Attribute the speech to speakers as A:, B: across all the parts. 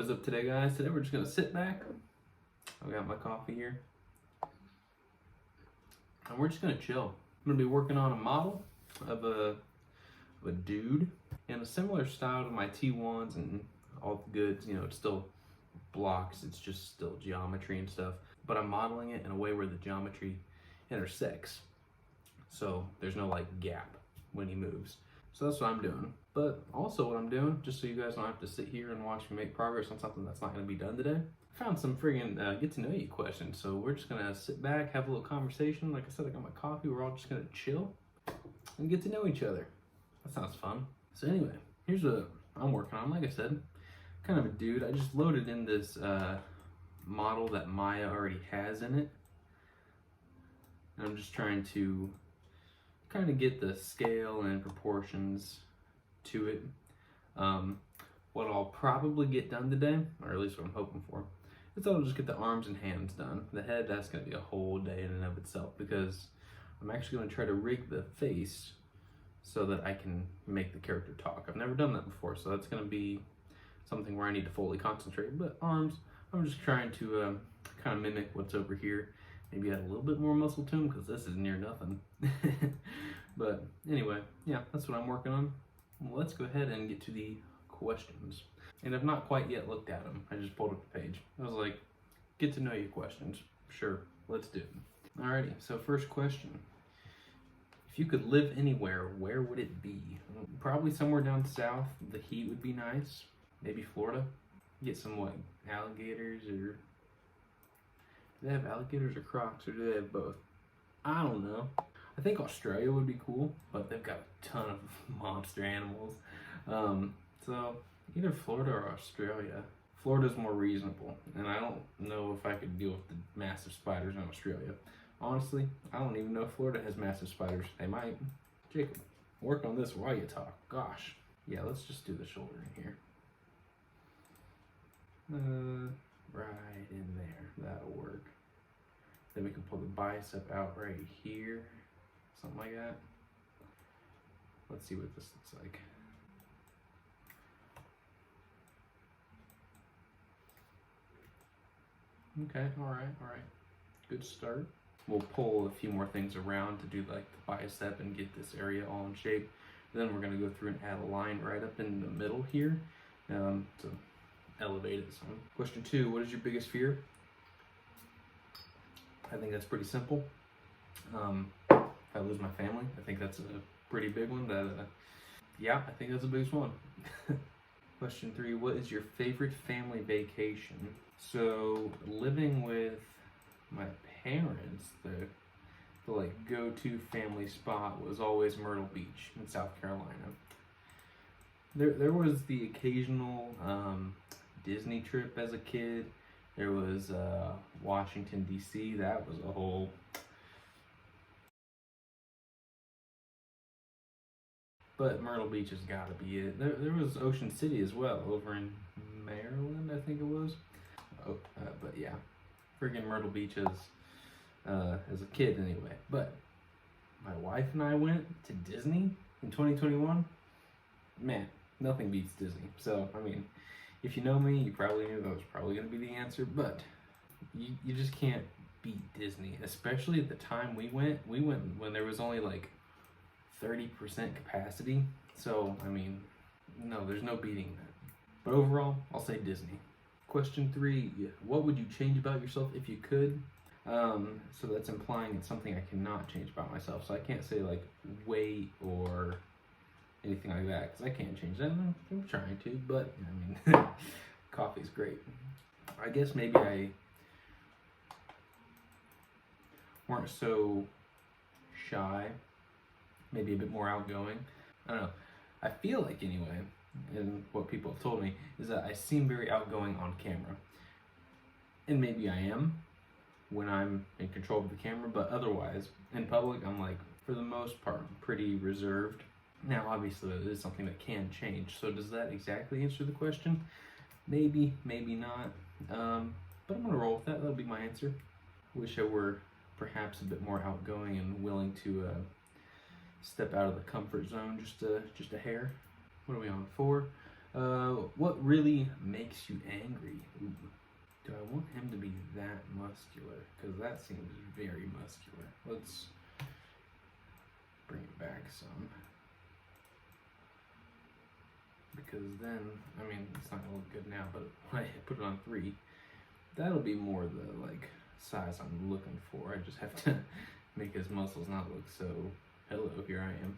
A: is up today, guys? Today we're just gonna sit back. I got my coffee here. And we're just gonna chill. I'm gonna be working on a model of a dude in a similar style to my T1s and all the goods. You know, it's still blocks, it's just still geometry and stuff. But I'm modeling it in a way where the geometry intersects. So there's no like gap when he moves. So that's what I'm doing. But also what I'm doing, just so you guys don't have to sit here and watch me make progress on something that's not gonna be done today, I found some friggin' get to know you questions. So we're just gonna sit back, have a little conversation. Like I said, I got my coffee, we're all just gonna chill and get to know each other. That sounds fun. So anyway, here's what I'm working on. Like I said, kind of a dude. I just loaded in this model that Maya already has in it. And I'm just trying to kind of get the scale and proportions to it. What I'll probably get done today, or at least what I'm hoping for, is I'll just get the arms and hands done. The head, that's going to be a whole day in and of itself, because I'm actually going to try to rig the face so that I can make the character talk. I've never done that before, so that's going to be something where I need to fully concentrate. But arms, I'm just trying to kind of mimic what's over here. Maybe add a little bit more muscle to them, because this is near nothing. But anyway, yeah, that's what I'm working on. Well, let's go ahead and get to the questions. And I've not quite yet looked at them. I just pulled up the page. I was like, get to know you questions. Sure, let's do it. Alrighty, so first question. If you could live anywhere, where would it be? Probably somewhere down south. The heat would be nice. Maybe Florida. Get some, what, alligators, or... Do they have alligators or crocs, or do they have both? I don't know. I think Australia would be cool, but they've got a ton of monster animals. So either Florida or Australia. Florida's more reasonable, and I don't know if I could deal with the massive spiders in Australia. Honestly, I don't even know if Florida has massive spiders. They might. Jacob, work on this while you talk. Gosh. Yeah, let's just do the shoulder in here. Right in there. That'll work. Then we can pull the bicep out right here. Something like that. Let's see what this looks like. Okay, all right. Good start. We'll pull a few more things around to do like the bicep and get this area all in shape. Then we're gonna go through and add a line right up in the middle here to elevate it some. Question 2, what is your biggest fear? I think that's pretty simple. If I lose my family, I think that's a pretty big one. Yeah, I think that's the biggest one. Question 3, what is your favorite family vacation? So living with my parents, the like go-to family spot was always Myrtle Beach in South Carolina. There was the occasional Disney trip as a kid. There was Washington, D.C. That was a whole... But Myrtle Beach has got to be it. There was Ocean City as well, over in Maryland, I think it was. But yeah, friggin' Myrtle Beach as a kid anyway. But my wife and I went to Disney in 2021. Man, nothing beats Disney. So, I mean, if you know me, you probably knew that was probably going to be the answer, but you just can't beat Disney, especially at the time we went. We went when there was only like 30% capacity. So, I mean, no, there's no beating that. But overall, I'll say Disney. Question 3, what would you change about yourself if you could? So that's implying it's something I cannot change about myself. So I can't say like weight or anything like that, because I can't change that. I'm trying to, but I mean, coffee's great. I guess maybe I weren't so shy, maybe a bit more outgoing. I don't know. I feel like anyway, and what people have told me, is that I seem very outgoing on camera. And maybe I am when I'm in control of the camera, but otherwise, in public, I'm like, for the most part, pretty reserved. Now, obviously, it is something that can change. So does that exactly answer the question? Maybe, maybe not. But I'm gonna roll with that. That'll be my answer. Wish I were perhaps a bit more outgoing and willing to step out of the comfort zone just a hair. What are we on? 4? What really makes you angry? Ooh. Do I want him to be that muscular? Because that seems very muscular. Let's bring it back some. Because then, I mean, it's not gonna look good now, but when I put it on 3, that'll be more the like size I'm looking for. I just have to make his muscles not look so, hello, here I am.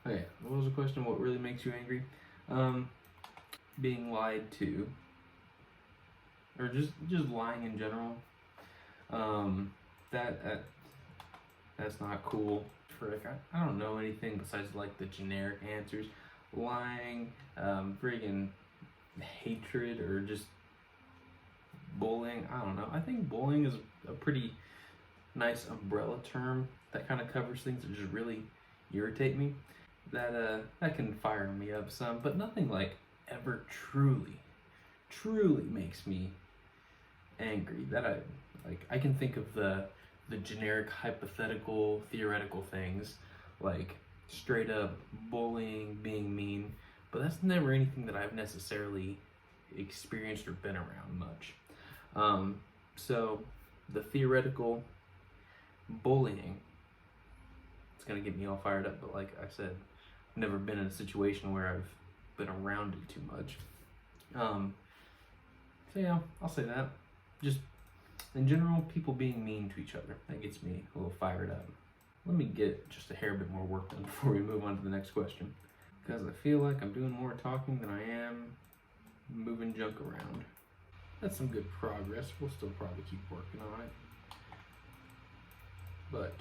A: Okay, what was the question? What really makes you angry? Being lied to, or just lying in general. That's not cool. Frick, I don't know anything besides like the generic answers. Lying, friggin' hatred, or just bullying. I don't know. I think bullying is a pretty nice umbrella term that kind of covers things that just really irritate me. That can fire me up some, but nothing like ever truly makes me angry. That I can think of the generic hypothetical theoretical things like straight up bullying, being mean, but that's never anything that I've necessarily experienced or been around much. So the theoretical bullying, it's gonna get me all fired up, but like I said, I've never been in a situation where I've been around it too much. So yeah, I'll say that. Just in general, people being mean to each other, that gets me a little fired up. Let me get just a hair bit more work done before we move on to the next question, because I feel like I'm doing more talking than I am moving junk around. That's some good progress. We'll still probably keep working on it, but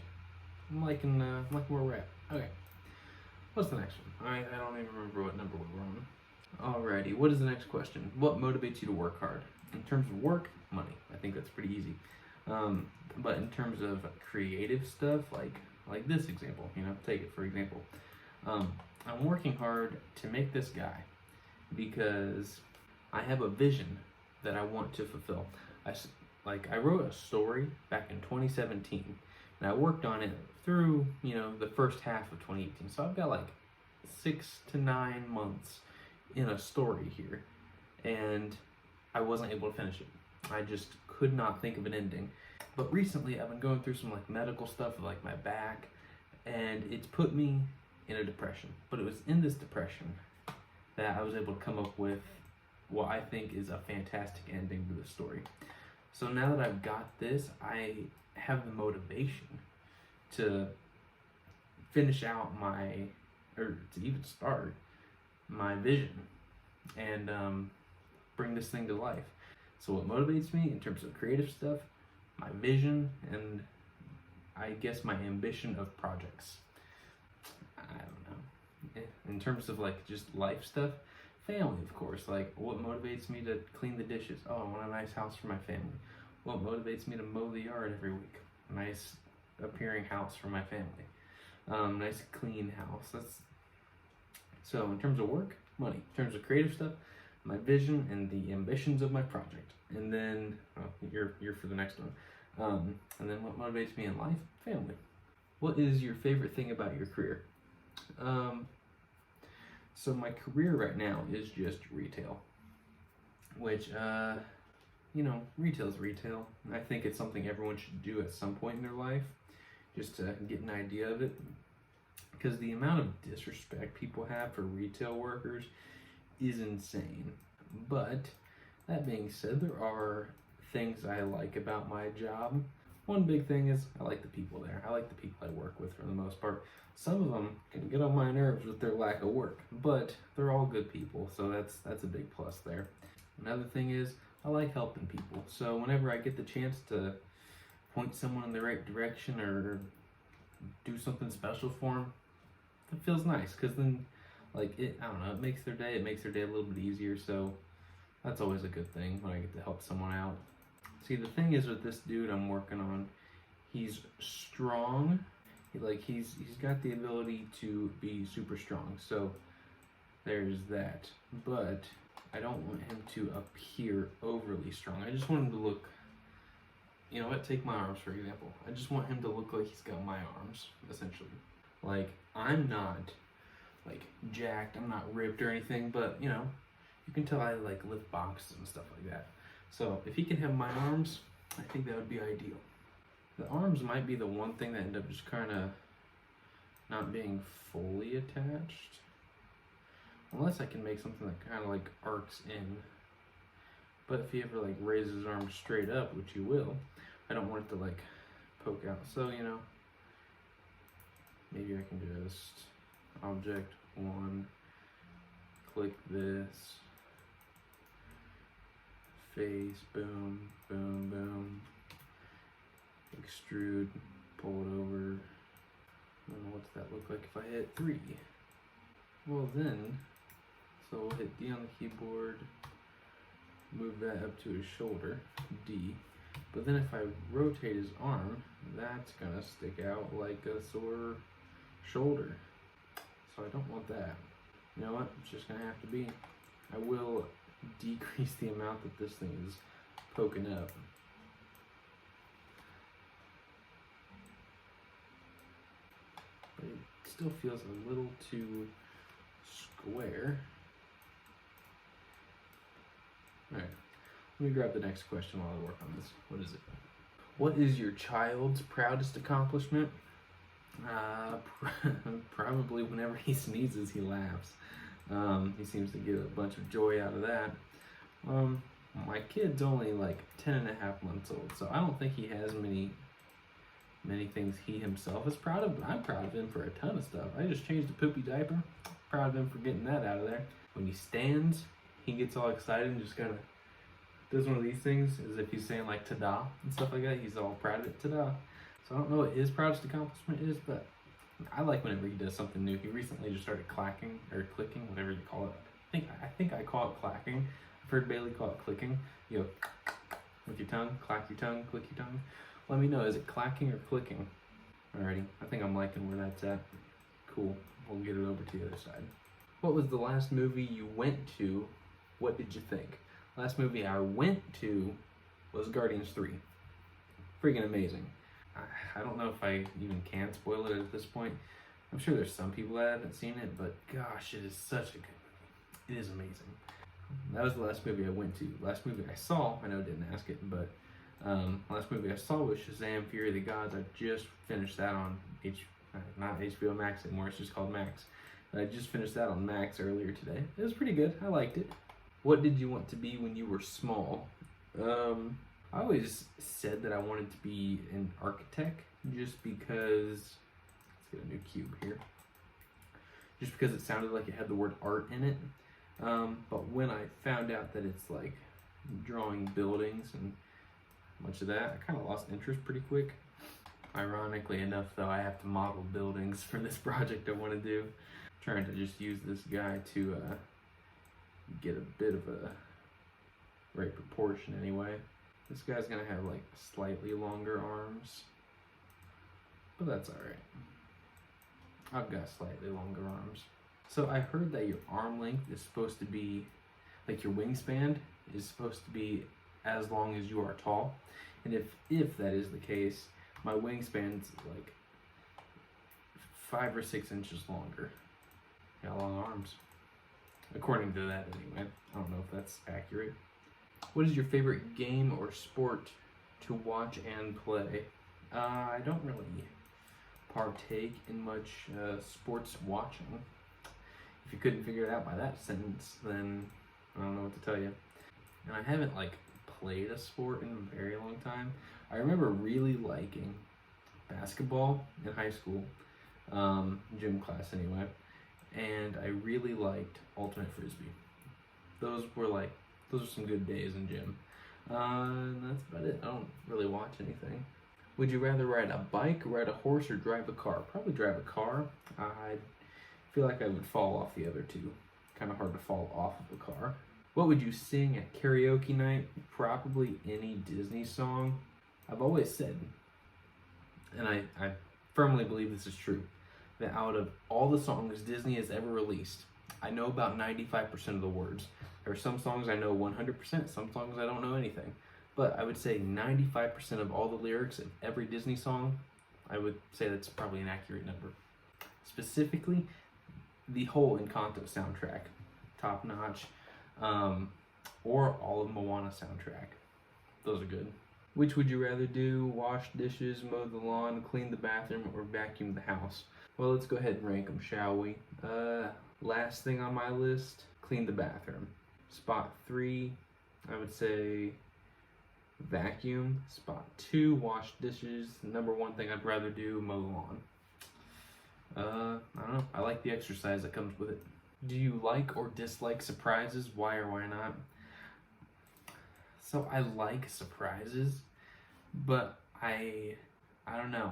A: I'm liking where we're at. Okay, what's the next one? I don't even remember what number we're on. Alrighty, what is the next question? What motivates you to work hard? In terms of work, money. I think that's pretty easy. But in terms of creative stuff, like this example, take it for example. I'm working hard to make this guy because I have a vision that I want to fulfill. I wrote a story back in 2017, and I worked on it through, the first half of 2018. So I've got like 6 to 9 months in a story here, and I wasn't able to finish it. I just could not think of an ending. But recently I've been going through some like medical stuff with like my back, and it's put me in a depression. But it was in this depression that I was able to come up with what I think is a fantastic ending to the story. So now that I've got this, I have the motivation to finish out or to even start my vision and bring this thing to life. So what motivates me in terms of creative stuff, my vision, and I guess my ambition of projects. I don't know. In terms of like just life stuff, family, of course. Like what motivates me to clean the dishes? Oh, I want a nice house for my family. What motivates me to mow the yard every week? A nice appearing house for my family. Nice clean house. So in terms of work, money. In terms of creative stuff, my vision and the ambitions of my project. And then, you're for the next one. And then what motivates me in life? Family. What is your favorite thing about your career? So my career right now is just retail, which, retail's retail. I think it's something everyone should do at some point in their life, just to get an idea of it. Because the amount of disrespect people have for retail workers is insane. But that being said, there are things I like about my job. One big thing is I like the people there. I like the people I work with for the most part. Some of them can get on my nerves with their lack of work, but they're all good people, so that's a big plus there. Another thing is I like helping people. So whenever I get the chance to point someone in the right direction or do something special for them, it feels nice, because then it makes their day a little bit easier. So that's always a good thing when I get to help someone out. See, the thing is with this dude I'm working on, he's strong. He's got the ability to be super strong. So there's that. But I don't want him to appear overly strong. I just want him to look, take my arms for example. I just want him to look like he's got my arms, essentially. Like, I'm not like jacked. I'm not ripped or anything, but you know, you can tell I like lift boxes and stuff like that. So if he can have my arms, I think that would be ideal. The arms might be the one thing that end up just kind of not being fully attached. Unless I can make something that kind of like arcs in. But if he ever like raises his arms straight up, which he will, I don't want it to like poke out. So, you know, maybe I can just object one, click this, face, boom, boom, boom, extrude, pull it over. I don't know, what's that look like if I hit 3? Well then, so we'll hit D on the keyboard, move that up to his shoulder, D. But then if I rotate his arm, that's gonna stick out like a sore shoulder. So I don't want that. You know what, it's just gonna have to be. I will decrease the amount that this thing is poking up. But it still feels a little too square. Alright, let me grab the next question while I work on this. What is it? What is your child's proudest accomplishment? Probably whenever he sneezes, he laughs. He seems to get a bunch of joy out of that. My kid's only like 10.5 months old, so I don't think he has many things he himself is proud of, but I'm proud of him for a ton of stuff. I just changed a poopy diaper. Proud of him for getting that out of there. When he stands, he gets all excited and just kind of does one of these things as if he's saying like ta-da and stuff like that. He's all proud of it, ta-da. So I don't know what his proudest accomplishment is, but I like whenever he does something new. He recently just started clacking, or clicking, whatever you call it. I think I call it clacking. I've heard Bailey call it clicking. You go with your tongue, clack your tongue, click your tongue. Let me know, is it clacking or clicking? Alrighty, I think I'm liking where that's at. Cool, we'll get it over to the other side. What was the last movie you went to? What did you think? Last movie I went to was Guardians 3. Freaking amazing. I don't know if I even can spoil it at this point. I'm sure there's some people that haven't seen it, but gosh, it is such a good movie. It is amazing. That was the last movie I went to. Last movie I saw, I know I didn't ask it, but last movie I saw was Shazam! Fury of the Gods. I just finished that on not HBO Max anymore, it's just called Max. But I just finished that on Max earlier today. It was pretty good, I liked it. What did you want to be when you were small? I always said that I wanted to be an architect just because, let's get a new cube here, just because it sounded like it had the word art in it. But when I found out that it's like drawing buildings and much of that, I kind of lost interest pretty quick. Ironically enough though, I have to model buildings for this project I want to do. I'm trying to just use this guy to get a bit of a right proportion anyway. This guy's gonna have like slightly longer arms, but that's alright. I've got slightly longer arms. So I heard that your arm length is supposed to be, like your wingspan is supposed to be as long as you are tall. And if that is the case, my wingspan's like 5 or 6 inches longer. Got long arms. According to that anyway. I don't know if that's accurate. What is your favorite game or sport to watch and play? I don't really partake in much sports watching. If you couldn't figure it out by that sentence, then I don't know what to tell you. And I haven't like played a sport in a very long time. I remember really liking basketball in high school, gym class anyway, and I really liked ultimate frisbee. Those are some good days in gym. And that's about it. I don't really watch anything. Would you rather ride a bike, ride a horse, or drive a car? Probably drive a car. I feel like I would fall off the other two. Kind of hard to fall off of a car. What would you sing at karaoke night? Probably any Disney song. I've always said, and I firmly believe this is true, that out of all the songs Disney has ever released, I know about 95% of the words. There are some songs I know 100%, some songs I don't know anything. But I would say 95% of all the lyrics of every Disney song, I would say that's probably an accurate number. Specifically, the whole Encanto soundtrack, top notch, or all of Moana soundtrack. Those are good. Which would you rather do? Wash dishes, mow the lawn, clean the bathroom, or vacuum the house? Well, let's go ahead and rank them, shall we? Last thing on my list, clean the bathroom. Spot 3, I would say vacuum. Spot 2, wash dishes. Number 1 thing I'd rather do, mow the lawn. I don't know. I like the exercise that comes with it. Do you like or dislike surprises? Why or why not? So I like surprises, but I don't know.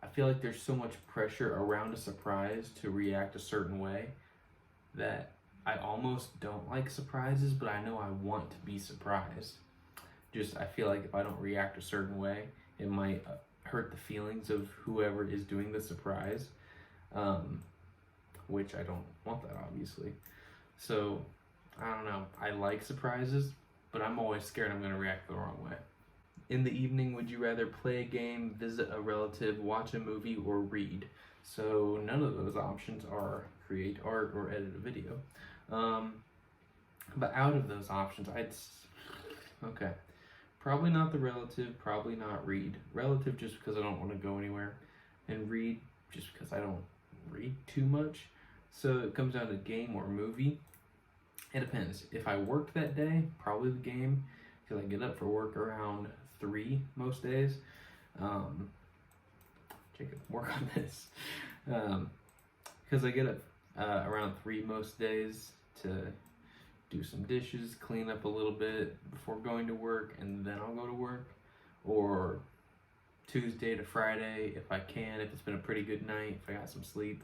A: I feel like there's so much pressure around a surprise to react a certain way that I almost don't like surprises, but I know I want to be surprised. I feel like if I don't react a certain way, it might hurt the feelings of whoever is doing the surprise, which I don't want that, obviously. So, I don't know. I like surprises, but I'm always scared I'm going to react the wrong way. In the evening, would you rather play a game, visit a relative, watch a movie, or read? So none of those options are create art or edit a video. But out of those options, okay. Probably not the relative, probably not read. Relative just because I don't want to go anywhere, and read just because I don't read too much. So it comes down to game or movie. It depends. If I work that day, probably the game, because I get up for work around 3 most days. Jacob, work on this. Because I get up around 3 most days to do some dishes, clean up a little bit before going to work, and then I'll go to work. Or Tuesday to Friday, if I can, if it's been a pretty good night, if I got some sleep,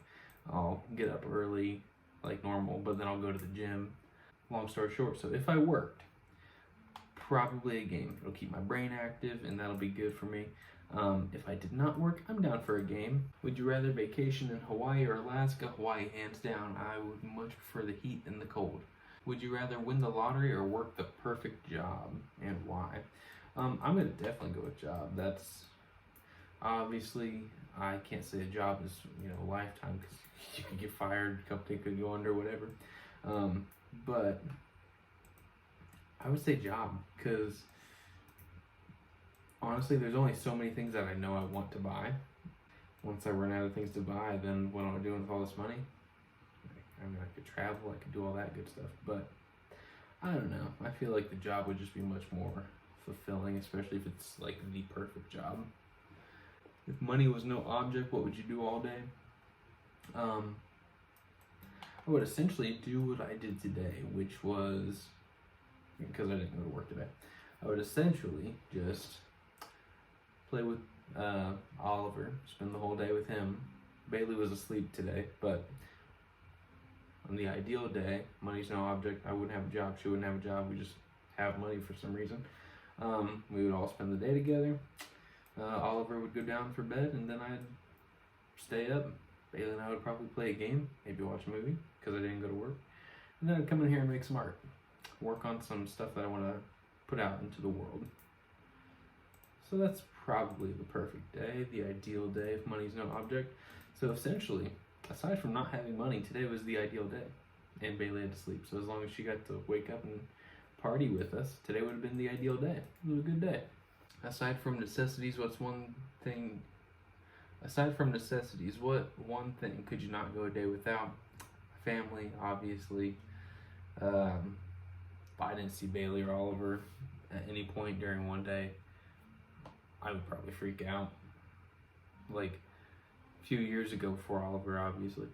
A: I'll get up early like normal, but then I'll go to the gym. Long story short, so if I worked, probably a game. It'll keep my brain active, and that'll be good for me. If I did not work, I'm down for a game. Would you rather vacation in Hawaii or Alaska? Hawaii, hands down. I would much prefer the heat than the cold. Would you rather win the lottery or work the perfect job, and why? I'm gonna definitely go with job. That's obviously, I can't say a job is a lifetime, because you could get fired, company could go under, whatever. But I would say job, because honestly, there's only so many things that I know I want to buy. Once I run out of things to buy, then what am I doing with all this money? I mean, I could travel, I could do all that good stuff, but I don't know. I feel like the job would just be much more fulfilling, especially if it's like the perfect job. If money was no object, what would you do all day? I would essentially do what I did today, which was, because I didn't go to work today, I would essentially just play with Oliver, spend the whole day with him. Bailey was asleep today, but on the ideal day, money's no object, I wouldn't have a job, she wouldn't have a job, we just have money for some reason. We would all spend the day together. Oliver would go down for bed, and then I'd stay up. Bailey and I would probably play a game, maybe watch a movie, because I didn't go to work. And then I'd come in here and make some art. Work on some stuff that I want to put out into the world. So that's probably the perfect day, the ideal day if money's no object. So essentially, aside from not having money, today was the ideal day. And Bailey had to sleep, so as long as she got to wake up and party with us, today would have been the ideal day. It was a good day. Aside from necessities, what one thing could you not go a day without? Family, obviously. If I didn't see Bailey or Oliver at any point during one day, I would probably freak out. Like a few years ago, before Oliver, obviously,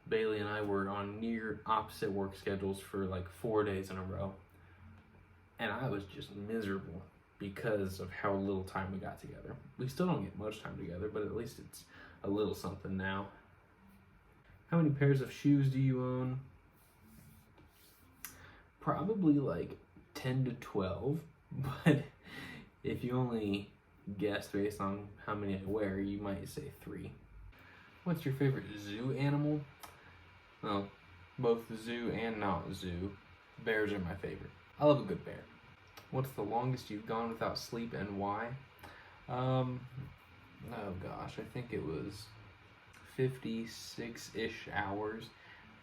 A: Bailey and I were on near opposite work schedules for like 4 days in a row. And I was just miserable because of how little time we got together. We still don't get much time together, but at least it's a little something now. How many pairs of shoes do you own? Probably like 10 to 12, but if you only guess based on how many I wear, you might say 3. What's your favorite zoo animal? Well, both zoo and not zoo. Bears are my favorite. I love a good bear. What's the longest you've gone without sleep and why? Oh gosh, I think it was 56-ish hours,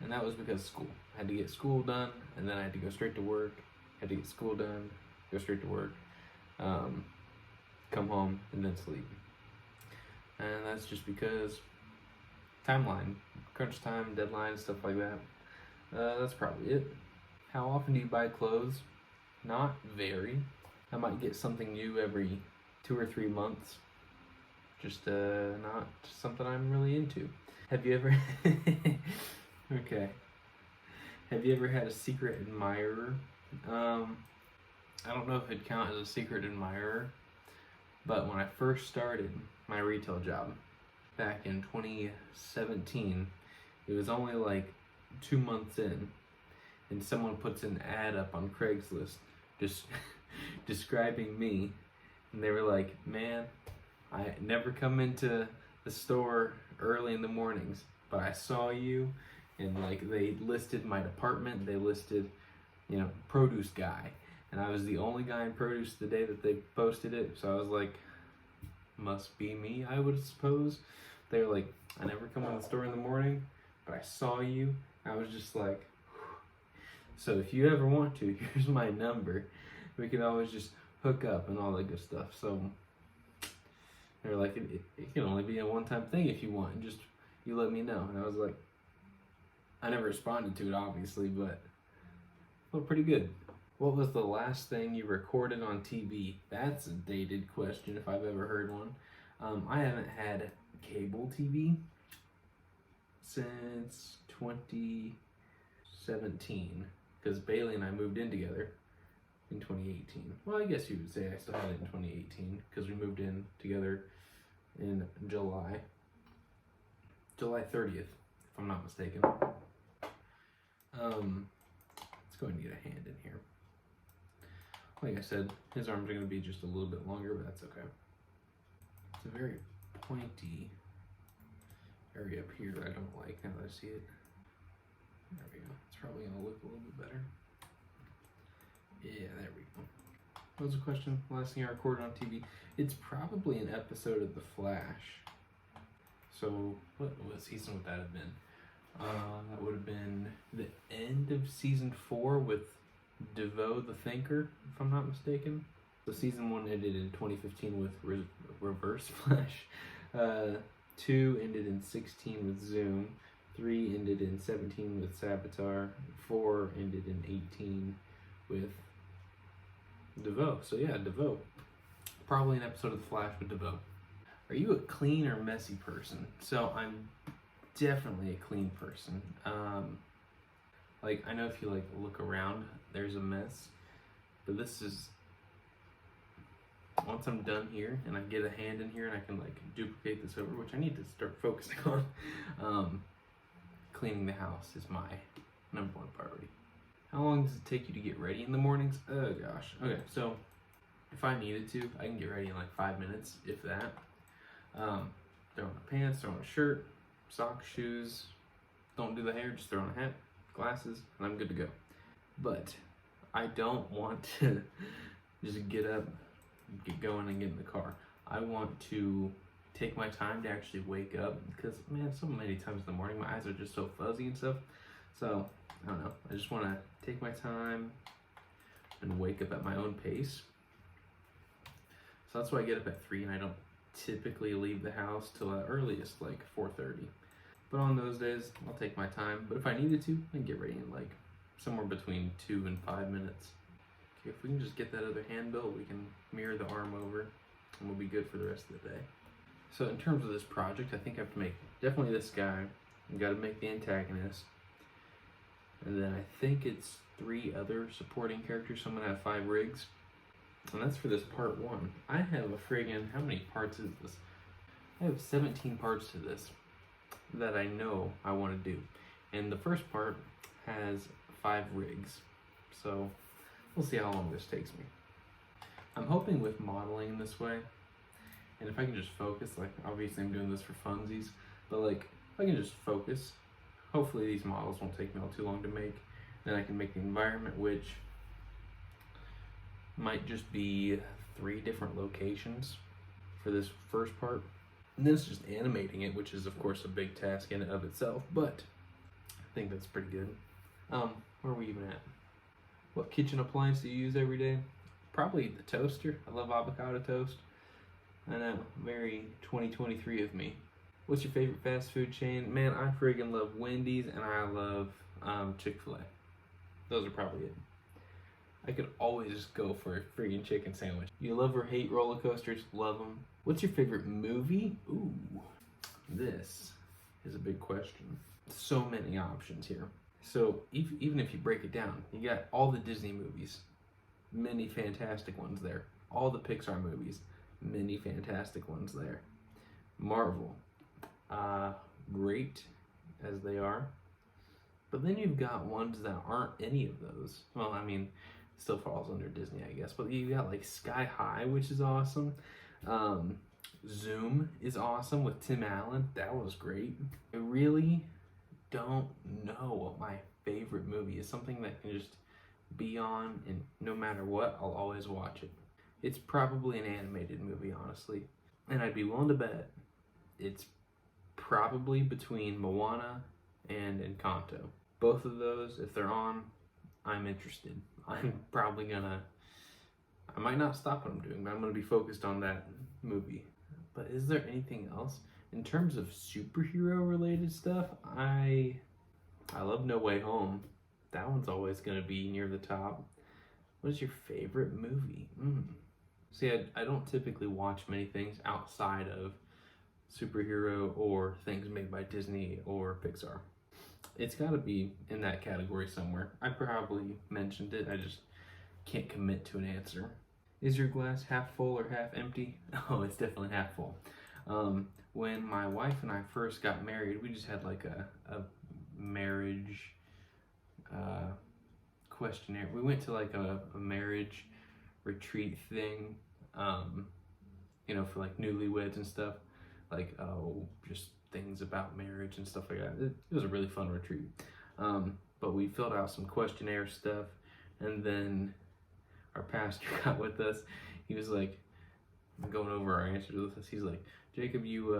A: and that was because of school. I had to get school done, and then I had to go straight to work. Had to get school done, go straight to work, come home, and then sleep. And that's just because timeline, crunch time, deadline, stuff like that. That's probably it. How often do you buy clothes? Not very. I might get something new every 2 or 3 months. Just not something I'm really into. Have you ever okay. Have you ever had a secret admirer? I don't know if it'd count as a secret admirer, but when I first started my retail job back in 2017, it was only like 2 months in, and someone puts an ad up on Craigslist just describing me, and they were like, man, I never come into the store early in the mornings, but I saw you, and like they listed my department, they listed, you know, produce guy, and I was the only guy in produce the day that they posted it, so I was like, must be me, I would suppose. They were like, I never come in the store in the morning, but I saw you. I was just like, whew. So if you ever want to, here's my number. We can always just hook up and all that good stuff. So they're like, it can only be a one-time thing if you want. Just you let me know. And I was like, I never responded to it, obviously, but it felt pretty good. What was the last thing you recorded on TV? That's a dated question if I've ever heard one. I haven't had cable TV since 2017, because Bailey and I moved in together in 2018. Well, I guess you would say I still had it in 2018, because we moved in together in July 30th, if I'm not mistaken. Let's go ahead and get a hand in here. Like I said, his arms are going to be just a little bit longer, but that's okay. It's a very pointy area up here that I don't like now that I see it. There we go. It's probably going to look a little bit better. Yeah, there we go. What was the question? Last thing I recorded on TV? It's probably an episode of The Flash. So, what season would that have been? That would have been the end of season 4 with DeVoe the Thinker, if I'm not mistaken. So season 1 ended in 2015 with Reverse Flash. 2 ended in 16 with Zoom. 3 ended in 17 with Saboteur. 4 ended in 18 with DeVoe. So yeah, DeVoe. Probably an episode of The Flash with DeVoe. Are you a clean or messy person? So I'm definitely a clean person. Like, I know if you like look around, there's a mess, but this is, once I'm done here and I get a hand in here and I can like duplicate this over, which I need to start focusing on, cleaning the house is my #1 priority. How long does it take you to get ready in the mornings? Oh gosh. Okay, so if I needed to, I can get ready in like 5 minutes, if that. Throw on a pants, throw on a shirt, socks, shoes, don't do the hair, just throw on a hat, glasses, and I'm good to go. But I don't want to just get up, get going, and get in the car. I want to take my time to actually wake up, because man, so many times in the morning my eyes are just so fuzzy and stuff. So I don't know, I just want to take my time and wake up at my own pace. So that's why I get up at 3, and I don't typically leave the house till at earliest like 4:30. But on those days, I'll take my time. But if I needed to, I can get ready in like somewhere between 2 and 5 minutes. Okay, if we can just get that other hand built, we can mirror the arm over, and we'll be good for the rest of the day. So in terms of this project, I think I have to make definitely this guy. I've got to make the antagonist. And then I think it's 3 other supporting characters, so I'm going to have 5 rigs. And that's for this part 1. I have a friggin', how many parts is this? I have 17 parts to this that I know I want to do. And the first part has 5 rigs. So we'll see how long this takes me. I'm hoping with modeling this way, and if I can just focus, like obviously I'm doing this for funsies, but like if I can just focus, hopefully these models won't take me all too long to make. Then I can make the environment, which might just be 3 different locations for this first part. And then it's just animating it, which is of course a big task in and of itself, but I think that's pretty good. Where are we even at? What kitchen appliance do you use every day? Probably the toaster. I love avocado toast. I know, very 2023 of me. What's your favorite fast food chain? Man, I friggin' love Wendy's and I love Chick-fil-A. Those are probably it. I could always just go for a friggin' chicken sandwich. You love or hate roller coasters? Love them. What's your favorite movie? Ooh, this is a big question. So many options here. So even if you break it down, you got all the Disney movies, many fantastic ones there. All the Pixar movies, many fantastic ones there. Marvel, great as they are. But then you've got ones that aren't any of those. Well, I mean, still falls under Disney, I guess. But you got like Sky High, which is awesome. Zoom is awesome with Tim Allen. That was great. I really don't know what my favorite movie is. Something that can just be on, and no matter what, I'll always watch it. It's probably an animated movie, honestly. And I'd be willing to bet it's probably between Moana and Encanto. Both of those, if they're on, I'm interested. I'm probably gonna, I might not stop what I'm doing, but I'm gonna be focused on that movie. But is there anything else? In terms of superhero related stuff, I love No Way Home. That one's always gonna be near the top. What is your favorite movie? See, I don't typically watch many things outside of superhero or things made by Disney or Pixar. It's got to be in that category somewhere. I probably mentioned it, I just can't commit to an answer. Is your glass half full or half empty? Oh, it's definitely half full. When my wife and I first got married, we just had like a marriage questionnaire. We went to like a marriage retreat thing, you know, for like newlyweds and stuff. Like, just things about marriage and stuff like that. It was a really fun retreat. But we filled out some questionnaire stuff, and then our pastor got with us. He was like, going over our answers with us. He's like, Jacob, you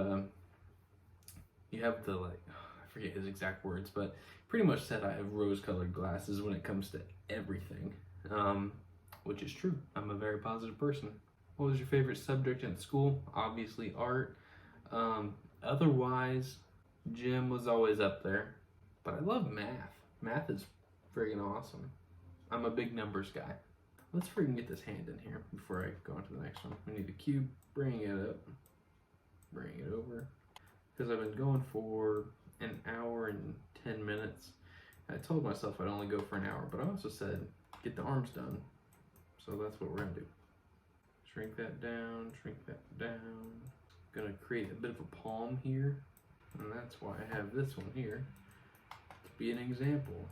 A: have the, like, I forget his exact words, but pretty much said I have rose-colored glasses when it comes to everything, which is true. I'm a very positive person. What was your favorite subject in school? Obviously art. Otherwise, gym was always up there, but I love math. Math is friggin' awesome. I'm a big numbers guy. Let's friggin' get this hand in here before I go on to the next one. We need a cube, bring it up, bring it over. Because I've been going for an hour and 10 minutes. I told myself I'd only go for an hour, but I also said, get the arms done. So that's what we're gonna do. Shrink that down, shrink that down. Gonna create a bit of a palm here, and that's why I have this one here to be an example.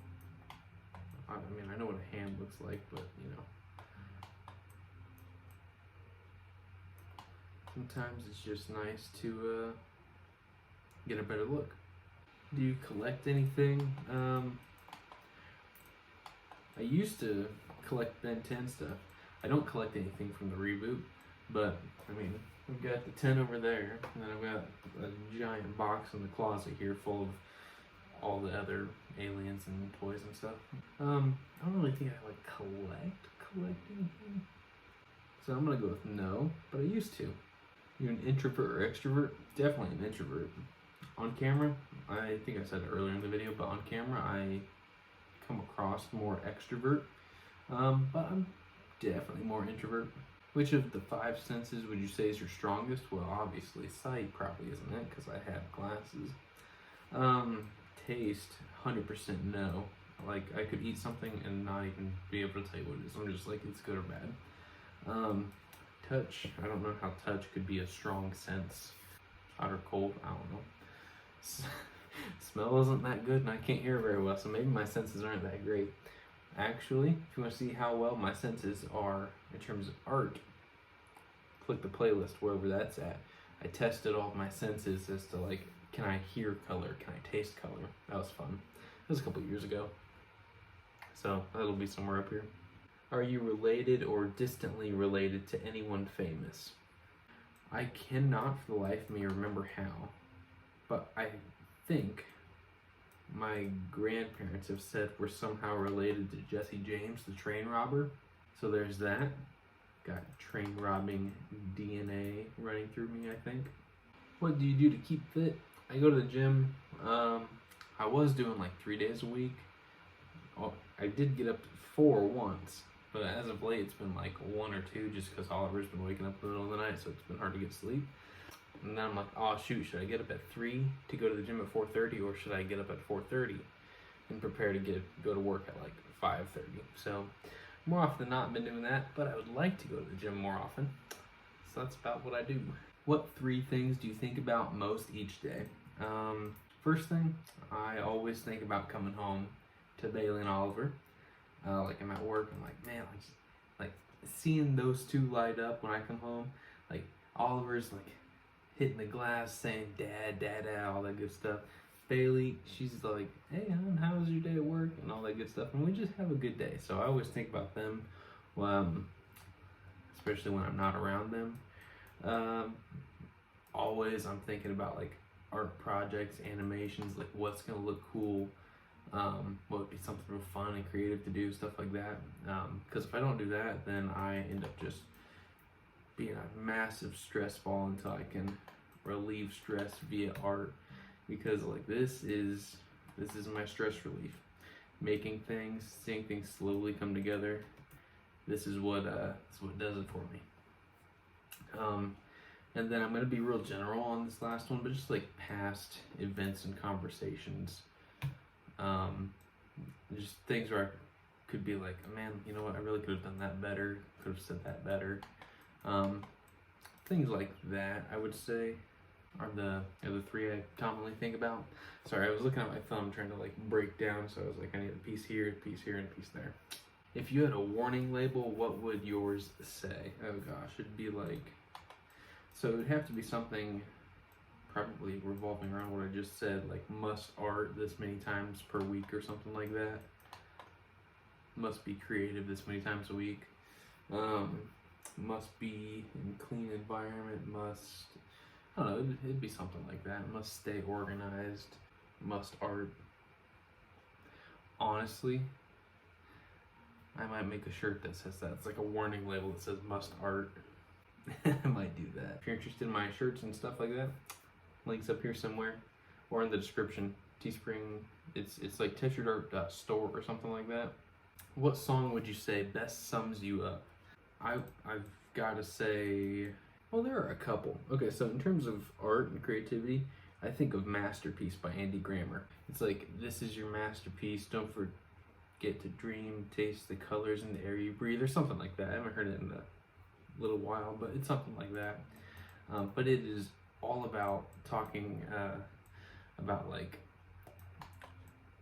A: I mean, I know what a hand looks like, but you know, sometimes it's just nice to get a better look. Do you collect anything? I used to collect Ben 10 stuff. I don't collect anything from the reboot, but I mean, we've got the 10 over there, and then I've got a giant box in the closet here full of all the other aliens and toys and stuff. I don't really think I like collect anything. So I'm gonna go with no, but I used to. You're an introvert or extrovert? Definitely an introvert. On camera, I think I said it earlier in the video, but on camera I come across more extrovert, but I'm definitely more introvert. Which of the 5 senses would you say is your strongest? Well, obviously sight probably isn't it, because I have glasses. Taste, 100% no. Like, I could eat something and not even be able to tell you what it is. I'm just like, it's good or bad. Touch, I don't know how touch could be a strong sense. Hot or cold, I don't know. Smell isn't that good and I can't hear very well, so maybe my senses aren't that great. Actually, if you want to see how well my senses are in terms of art, click the playlist wherever that's at. I tested all of my senses as to, like, can I hear color? Can I taste color? That was fun. That was a couple years ago. So that'll be somewhere up here. Are you related or distantly related to anyone famous? I cannot for the life of me remember how, but I think my grandparents have said we're somehow related to Jesse James, the train robber. So there's that. Got train robbing DNA running through me, I think. What do you do to keep fit? I go to the gym. I was doing like 3 days a week. Oh, I did get up to 4 once, but as of late it's been like 1 or 2 just because Oliver's been waking up in the middle of the night, so it's been hard to get sleep. And then I'm like, oh shoot, should I get up at 3 to go to the gym at 4:30, or should I get up at 4:30 and prepare to go to work at like 5:30? So more often than not, I've been doing that, but I would like to go to the gym more often. So that's about what I do. What 3 things do you think about most each day? First thing, I always think about coming home to Bailey and Oliver. Like I'm at work, I'm like, man, I just, like seeing those 2 light up when I come home. Like Oliver's like hitting the glass, saying dad, dad, dad, all that good stuff. Bailey, she's like, hey hon, how was your day at work, and all that good stuff, and we just have a good day. So I always think about them, especially when I'm not around them. Always I'm thinking about like art projects, animations, like what's gonna look cool, what would be something real fun and creative to do, stuff like that. Because if I don't do that, then I end up just being a massive stress ball until I can relieve stress via art. Because like this is my stress relief. Making things, seeing things slowly come together. This is what does it for me. And then I'm gonna be real general on this last one, but just like past events and conversations. Just things where I could be like, man, you know what, I really could have done that better, could have said that better. Things like that, I would say, are the 3 I commonly think about. Sorry, I was looking at my thumb trying to like break down, so I was like, I need a piece here, a piece here, and a piece there. If you had a warning label, what would yours say? Oh gosh, it'd be like, so it would have to be something probably revolving around what I just said, like must art this many times per week or something like that. Must be creative this many times a week. Must be in clean environment, I don't know, it'd be something like that. Must stay organized, must art. Honestly, I might make a shirt that says that. It's like a warning label that says must art. I might do that. If you're interested in my shirts and stuff like that, links up here somewhere or in the description. Teespring, it's like Tetrad.store or something like that. What song would you say best sums you up? I've got to say, well, there are a couple. Okay, so in terms of art and creativity, I think of Masterpiece by Andy Grammer. It's like, this is your masterpiece, don't forget to dream, taste the colors in the air you breathe, or something like that. I haven't heard it in a little while, but it's something like that. But it is all about talking about like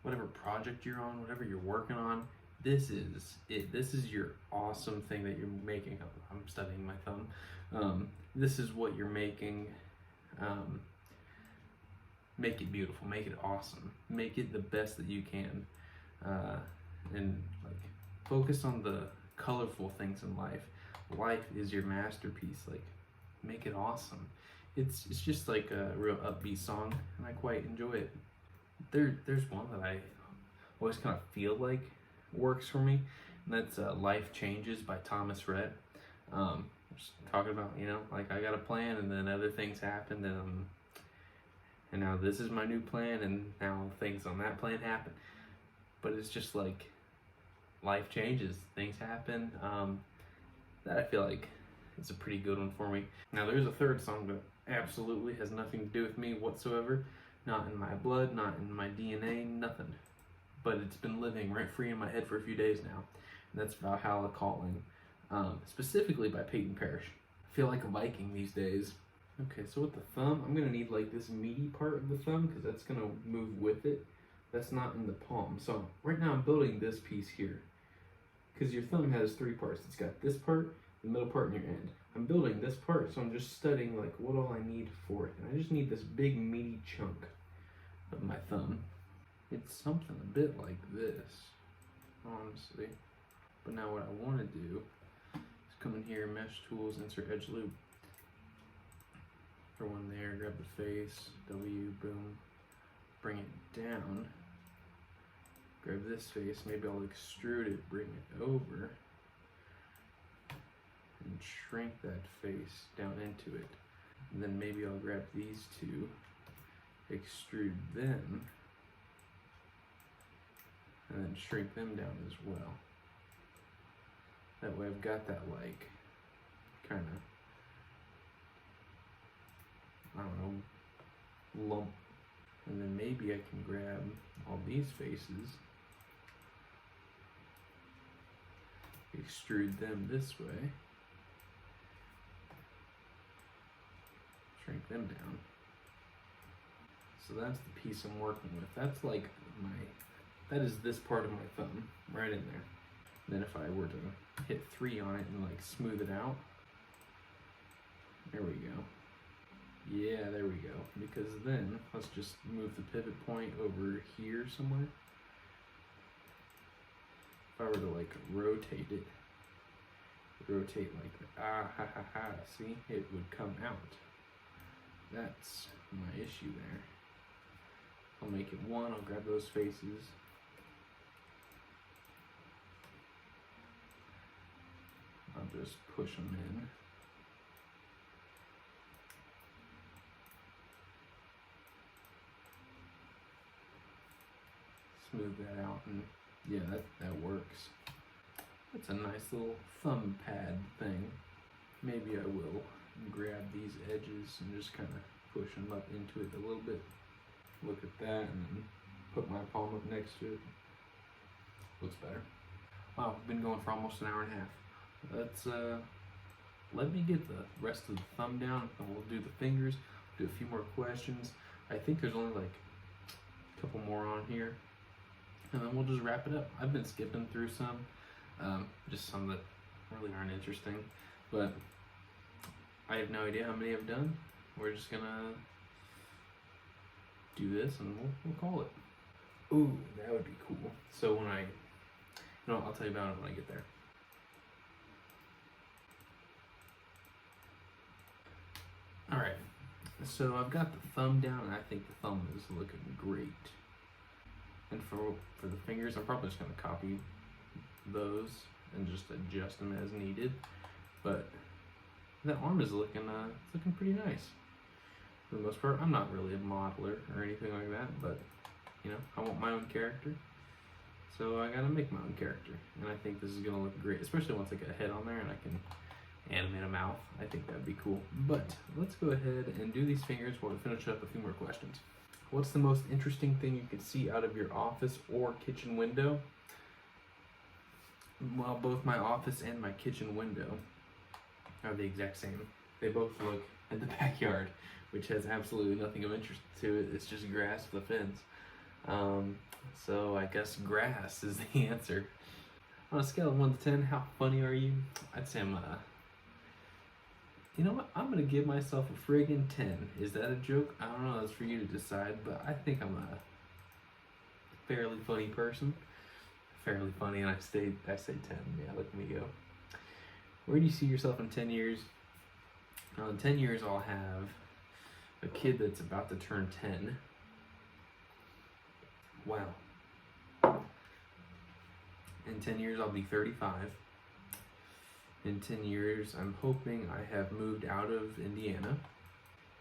A: whatever project you're on, whatever you're working on. This is it. This is your awesome thing that you're making. I'm studying my thumb. This is what you're making. Make it beautiful. Make it awesome. Make it the best that you can. And like focus on the colorful things in life. Life is your masterpiece. Like, make it awesome. It's just like a real upbeat song, and I quite enjoy it. There's one that I always kind of feel like works for me, and that's Life Changes by Thomas Rhett. Just talking about, you know, like I got a plan and then other things happened, and now this is my new plan, and now things on that plan happen. But it's just like life changes, things happen. That I feel like is a pretty good one for me. Now there's a third song that absolutely has nothing to do with me whatsoever. Not in my blood, not in my DNA, nothing. But it's been living rent-free in my head for a few days now. And that's Valhalla Calling, specifically by Peyton Parrish. I feel like a Viking these days. Okay, so with the thumb, I'm gonna need like this meaty part of the thumb because that's gonna move with it. That's not in the palm. So right now I'm building this piece here. Because your thumb has 3 parts. It's got this part, the middle part, and your end. I'm building this part, so I'm just studying like what all I need for it. And I just need this big meaty chunk of my thumb. It's something a bit like this, honestly. But now what I want to do is come in here, Mesh Tools, insert edge loop. for one there, grab the face, W, boom, bring it down, grab this face, maybe I'll extrude it, bring it over, and shrink that face down into it. And then maybe I'll grab these two, extrude them, and then shrink them down as well. That way I've got that like, kind of, I don't know, lump. And then maybe I can grab all these faces, extrude them this way, shrink them down. So that's the piece I'm working with. That's like that is this part of my thumb, right in there. Then if I were to hit 3 on it and like smooth it out, there we go. Yeah, there we go. Because then, let's just move the pivot point over here somewhere. If I were to like rotate it, rotate like that, ah ha ha ha, see? It would come out. That's my issue there. I'll make it 1, I'll grab those faces. I'll just push them in. Smooth that out, and yeah, that works. That's a nice little thumb pad thing. Maybe I will grab these edges and just kind of push them up into it a little bit. Look at that, and then put my palm up next to it. Looks better. Wow, we've been going for almost an hour and a half. Let's let me get the rest of the thumb down, and we'll do the fingers, do a few more questions. I think there's only like a couple more on here, and then we'll just wrap it up. I've been skipping through some, just some that really aren't interesting, but I have no idea how many I've done. We're just gonna do this and we'll call it. Ooh, that would be cool. So when I'll tell you about it when I get there. Alright, so I've got the thumb down, and I think the thumb is looking great. And for the fingers, I'm probably just going to copy those and just adjust them as needed. But that arm is looking pretty nice. For the most part, I'm not really a modeler or anything like that, but you know, I want my own character. So I gotta make my own character. And I think this is gonna look great, especially once I get a head on there and I can animate a mouth. I think that'd be cool. But let's go ahead and do these fingers while we finish up a few more questions. What's the most interesting thing you could see out of your office or kitchen window? Well, both my office and my kitchen window are the exact same. They both look at the backyard, which has absolutely nothing of interest to it. It's just grass with a fence. So I guess grass is the answer. On a scale of 1 to 10, how funny are you? I'd say I'm you know what? I'm gonna give myself a friggin' 10. Is that a joke? I don't know, that's for you to decide, but I think I'm a fairly funny person. Fairly funny, and I say 10. Yeah, look at me go. Where do you see yourself in 10 years? Now, in 10 years, I'll have a kid that's about to turn 10. Wow. In 10 years, I'll be 35. In 10 years, I'm hoping I have moved out of Indiana.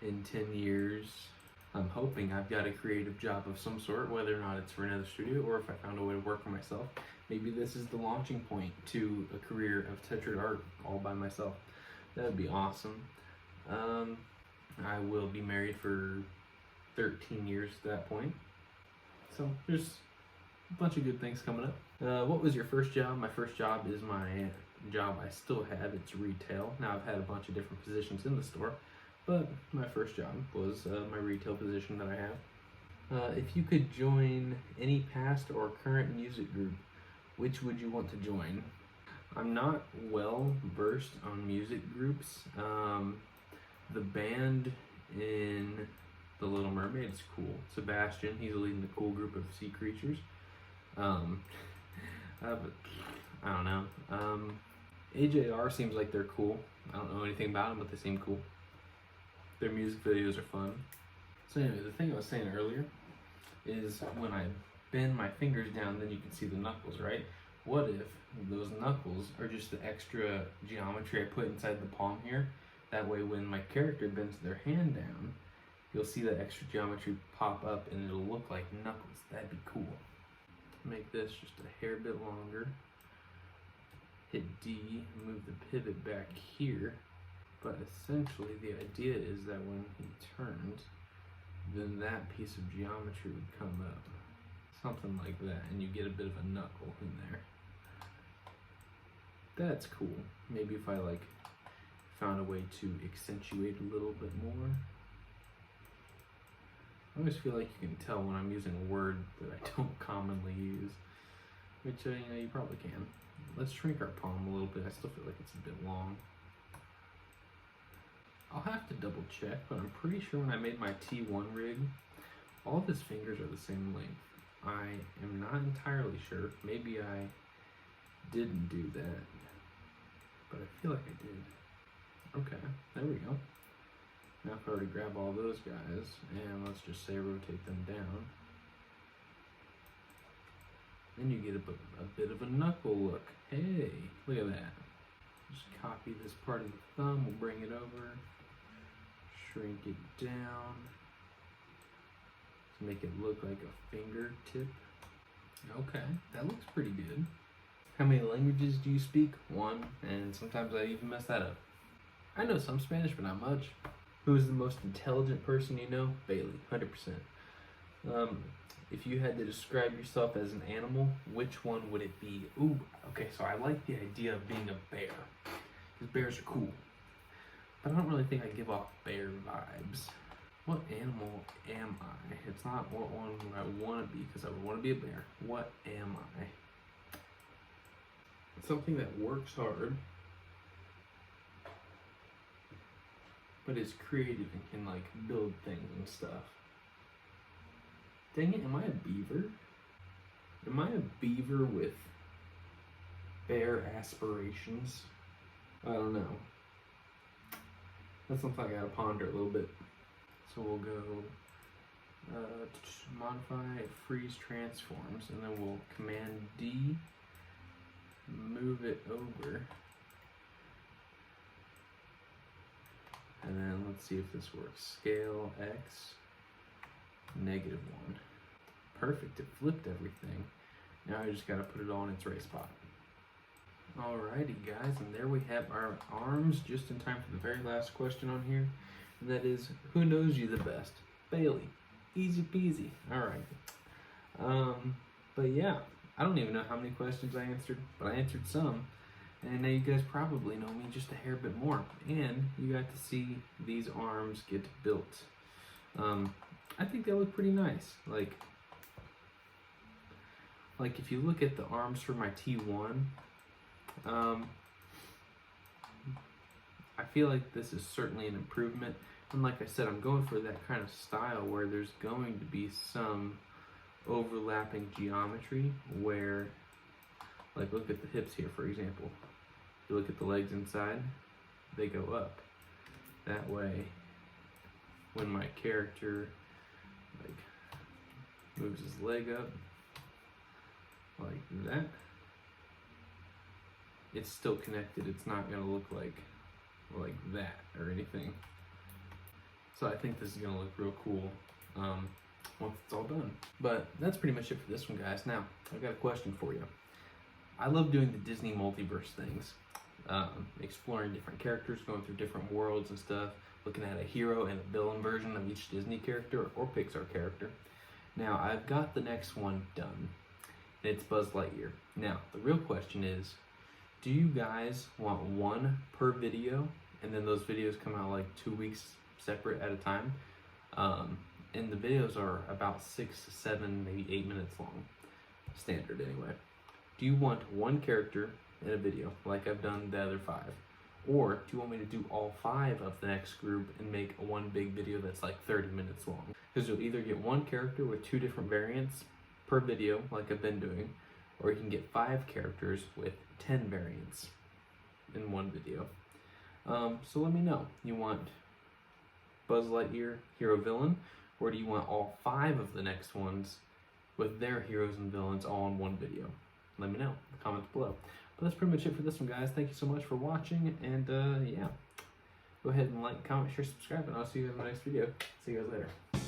A: In 10 years, I'm hoping I've got a creative job of some sort, whether or not it's for another studio or if I found a way to work for myself. Maybe this is the launching point to a career of Tetrad art all by myself. That would be awesome. I will be married for 13 years at that point. So there's a bunch of good things coming up. What was your first job? My first job is my job I still have. It's retail. Now I've had a bunch of different positions in the store, but my first job was my retail position that I have. If you could join any past or current music group, which would you want to join? I'm not well versed on music groups. The band in The Little Mermaid is cool. Sebastian, he's leading the cool group of sea creatures. But I don't know. AJR seems like they're cool. I don't know anything about them, but they seem cool. Their music videos are fun. So anyway, the thing I was saying earlier is when I bend my fingers down, then you can see the knuckles, right? What if those knuckles are just the extra geometry I put inside the palm here? That way when my character bends their hand down, you'll see that extra geometry pop up and it'll look like knuckles. That'd be cool. Make this just a hair bit longer. Hit D, move the pivot back here. But essentially the idea is that when he turns, then that piece of geometry would come up. Something like that, and you get a bit of a knuckle in there. That's cool. Maybe if I like found a way to accentuate a little bit more. I always feel like you can tell when I'm using a word that I don't commonly use, which you know, you probably can. Let's shrink our palm a little bit. I still feel like it's a bit long. I'll have to double check, but I'm pretty sure when I made my T1 rig, all of his fingers are the same length. I am not entirely sure. Maybe I didn't do that, but I feel like I did. Okay, there we go. Now if I were to grab all those guys, and let's just say rotate them down, then you get a bit of a knuckle look. Hey, look at that. Just copy this part of the thumb, we'll bring it over, shrink it down to make it look like a fingertip. Okay, that looks pretty good. How many languages do you speak? One, and sometimes I even mess that up. I know some Spanish, but not much. Who is the most intelligent person you know? Bailey, 100%. If you had to describe yourself as an animal, which one would it be? Ooh, okay, so I like the idea of being a bear, because bears are cool. But I don't really think I give off bear vibes. What animal am I? It's not what one would I want to be, because I would want to be a bear. What am I? Something that works hard, but is creative and can like build things and stuff. Dang it, am I a beaver? Am I a beaver with bear aspirations? I don't know. That's something I gotta ponder a little bit. So we'll go modify, freeze transforms, and then we'll command D, move it over. And then let's see if this works. Scale X, -1. Perfect, it flipped everything. Now I just gotta put it all in its right spot. Alrighty guys, and there we have our arms, just in time for the very last question on here. And that is, who knows you the best? Bailey. Easy peasy. Alright. But yeah, I don't even know how many questions I answered, but I answered some. And now you guys probably know me just a hair bit more. And you got to see these arms get built. I think they look pretty nice. Like if you look at the arms for my T1, I feel like this is certainly an improvement. And like I said, I'm going for that kind of style where there's going to be some overlapping geometry where, like, look at the hips here, for example. If you look at the legs inside, they go up. That way, when my character like moves his leg up like that, it's still connected. It's not gonna look like that or anything. So I think this is gonna look real cool once it's all done. But that's pretty much it for this one, guys. Now, I've got a question for you. I love doing the Disney multiverse things. Exploring different characters, going through different worlds and stuff, looking at a hero and a villain version of each Disney character or Pixar character. Now, I've got the next one done. It's Buzz Lightyear. Now, the real question is, do you guys want one per video, and then those videos come out like 2 weeks separate at a time? And the videos are about 6, 7, maybe 8 minutes long. Standard anyway. Do you want one character in a video, like I've done the other 5? Or do you want me to do all 5 of the next group and make one big video that's like 30 minutes long? Because you'll either get one character with 2 different variants per video, like I've been doing, or you can get 5 characters with 10 variants in one video. So let me know. You want Buzz Lightyear hero villain, or do you want all 5 of the next ones with their heroes and villains all in one video? Let me know in the comments below. But that's pretty much it for this one, guys. Thank you so much for watching, and yeah, go ahead and like, comment, share, subscribe, and I'll see you in the next video. See you guys later.